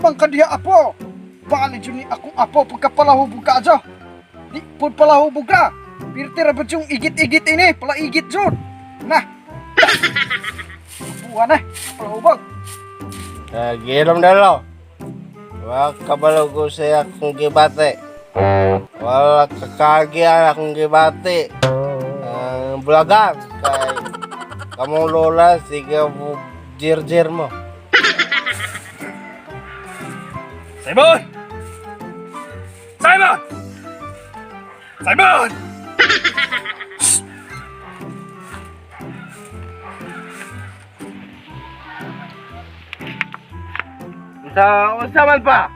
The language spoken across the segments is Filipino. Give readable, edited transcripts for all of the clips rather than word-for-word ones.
man ka diha apo. Bali jud ni akong apo pagkapalahubog ka adyo. Di pud palahubog ka. Pirti ra ba yung igit-igit ini, palaigit jud. Nah. Buwan na, palahubog. Ginom dalo. Wala kabalo ko sa akong gibate. Wala kakagyan akong gibate. Bulagan kay kamong lola sige mo jir mo. Simon! Simon! Simon! Unsa man pa?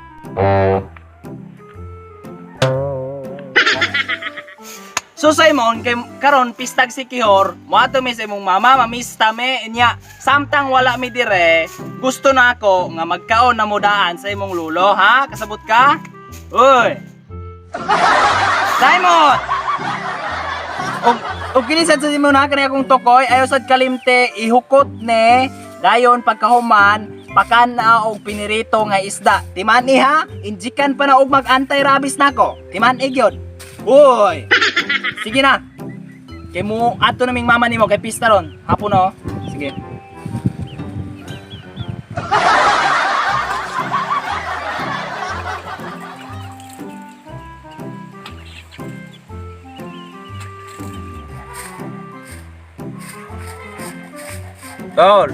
So Simon, kay karon pistag si Kihor, moato mi sa imong mama, mamista me nya. Samtang wala mi dire, gusto na ako nga magkaon na mudaan sa imong lulo, ha? Kasabot ka? Uy. Simon. Og kini sad sa imong na kani akong tokoy, ayo sad kalimte ihukot ne. Dayon pagkahuman, pakan na og pinirito nga isda. Timani ha? Injikan pa na og mag-anti-rabies nako. Timani gyud. Uy. Sige na. Kay mo ato naming mama nimo kay pista ron. Hapon no. Sige. Tol.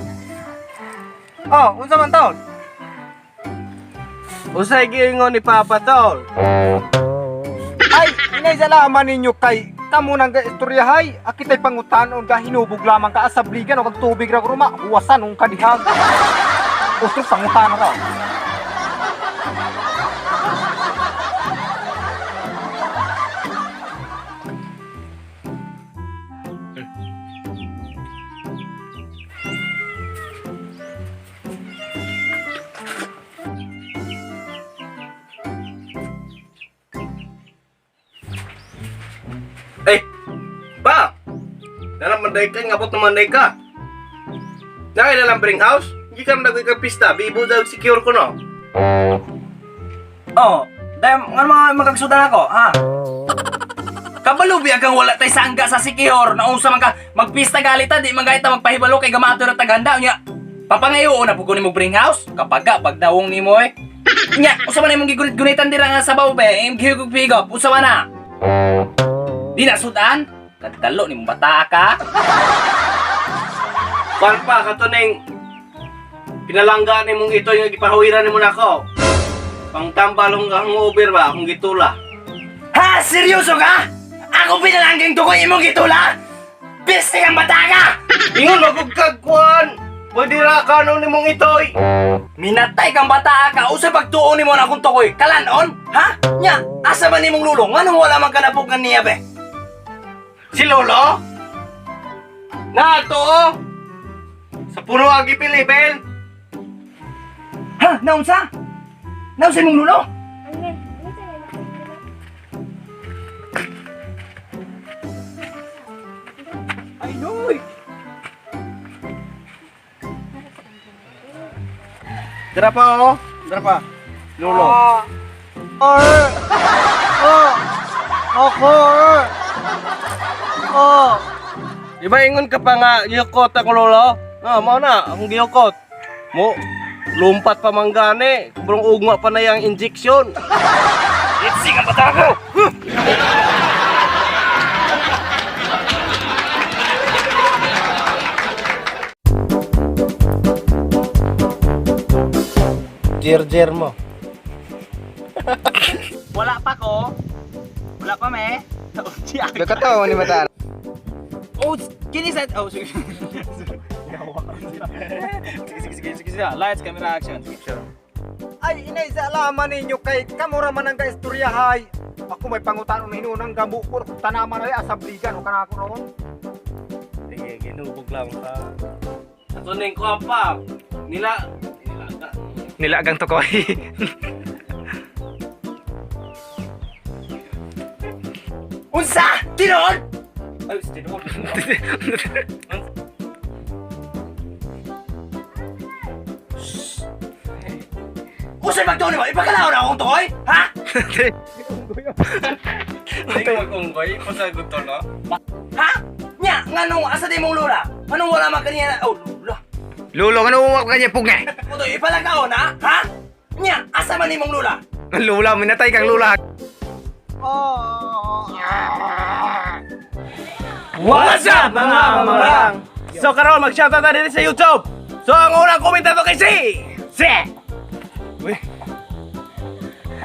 Oh, unsa man tol? Usay giingon ni Papa tol. Ay, inay salaman ninyo kay kamo nang istoryahay. Akitay pangutanon ga hinubog lamang ka asabligan o kag tubig ra ruma. Huwasan ung kadihag. Usto pangutanon ra. Eh, pa! Dalam manday ka, ngabot na manday ka. Nakay na lang bring house? Hindi ka nagay ka pista, bibo daw secure ko no. Oh, dahil nga mga magkagsudan ako, ha? Kabalubi kang wala tay sangga sa Sikihor na unsa man ka magpista galita di man gayta magpahibalo kay gamato ra taganda nya. Papangayo na pug ni mo bring house kapag pagdawong nimo eh. Nya, unsa man imong gigunit-gunitan dira nga sabaw be, imong gihugog-higop, unsa man na? Di na sudan? Kadalo ni mong bata ka? Kwan pa, katuning pinalangga ni mong ito yung ipahawiran ni mo na ako. Pangtambalong hangover ba, akong gitula. Ha? Seryoso ka? Ako pinalanggang tukoy imong gitula? Piste kang bata ka! Ingon, magugkagkuhan! Pwede ra ka ano ni mong itoy. Minatay kang bata ka, usay pagtuon ni mo na akong tukoy. Kalanon? Ha? Nya, asa ba ni mong lulong? Anong wala man kanapugan niya be? Si Lolo? Na ito oh! Sa puno agi pilibel! Ha? Naunsa? Naunsa mong lulo? Ay, noy! Dara pa oh! Dara pa! Lolo! Ako. Di ba ingon ka pa nga giyokot ako lolo? Ah, mao na, akong giyokot. Mo, lumpat pa manggani. Kurang ugma pa na yung injection. Itsi ka bata ko! Jir mo. Wala pa ko. Wala pa me. Nakatawa ni mata. Oh, kini sa... Oh, sige. Sige. Lights, camera, action. Picture. Ay, inay sa alaman ninyo kay kamura man ang kaistoryahay. Ako may pangutanon hinunang gambukor tanaman ay asabligan o kanako noon. Sige, ginubog lang sa... Sa tuning ko pa. Nilagang tukoy. Unsa? Tinon? Ay, tinuod. Usay magtuon mo, ipakalaw na akong tukoy? Ha? Hindi ko magunggoy. Pasagot to, no? Ha? Nya, nganong asa di mong lula? Anong wala man kanina? Oh, lula. Lulo, ano mo kanya pugay? Utoy, ipalagaw na, ha? Nya, asa man imong lula? Ang lula, minatay kang lula. What's up, mga mamarang? So karon mag-shoutout na din sa YouTube. So ang unang komento to kay si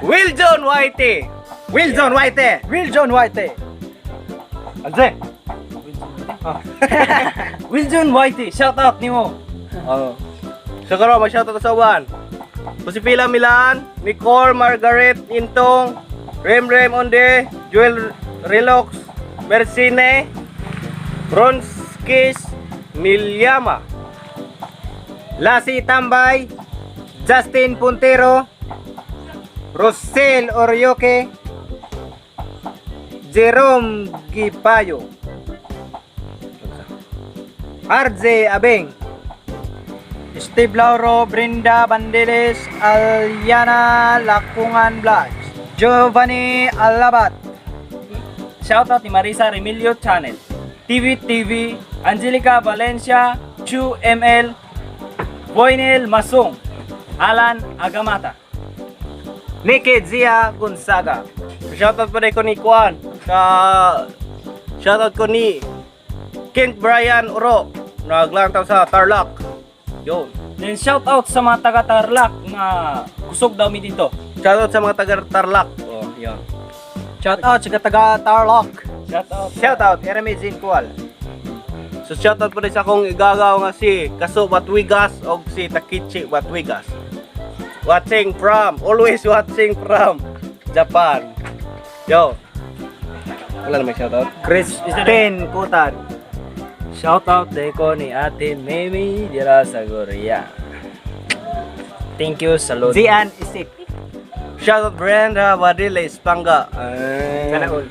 Will John Whitey. Will John White. Will John White. Anse? Will John White. Shout out nimo. Oh. So karon mag-shoutout sa uban. Pusipila Milan, Nicole Margaret Intong, Rem Onde, Joel Relox, Mercine, Bronskis Nilyama, Lassie Tambay, Justin Puntero, Rosel Orioke, Jerome Gipayo, RJ Abeng, Steve Lauro, Brenda Bandeles, Aliana Lakungan Blas, Giovanni Alabat. Shoutout ni Marisa Remilio Channel, TV, Angelica Valencia, Chu ML, Boynel Masong, Alan Agamata. Nikki Zia Gonzaga. shoutout pa rin ko ni Kwan. Shoutout ko ni Kent Brian Uro. Naglantaw sa Tarlac. Yun. Then shoutout sa mga taga Tarlac na kusog daw mi dito. Shoutout sa mga taga Tarlac. Oh, yun. Shout out sa taga Tarlac. Shoutout. Shout out Ermi Zinqual. So shoutout pa rin sa akong igagaw nga si Kaso Watwigas o si Takichi Watwigas. Always watching from Japan. Yo. Wala na may shoutout? Christine Kutan. Shoutout din ko ni Ate Mimi dira sa Korea. Thank you sa load. Zian Isip. Shoutout Brenda Badiles Panga. Sana all.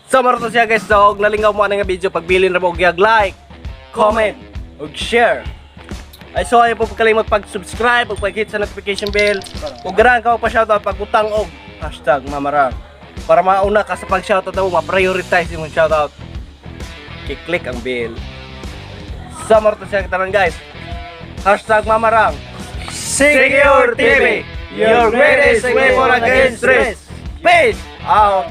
So maro to siya guys. So og nalingaw mo nga video pagbilin ra mo og like, comment, ug share. Ay so ay po pagkalimot pag-subscribe ug pag-hit sa notification bell. Ug ganahan ka pa shoutout pag-utang og #mamarang. Para mauna ka sa pag-shoutout mo, ma-prioritize yung shoutout. I-click ang bell. So maro to siya kitaran guys. #mamarang. Secure TV, your greatest way for against stress. Peace out.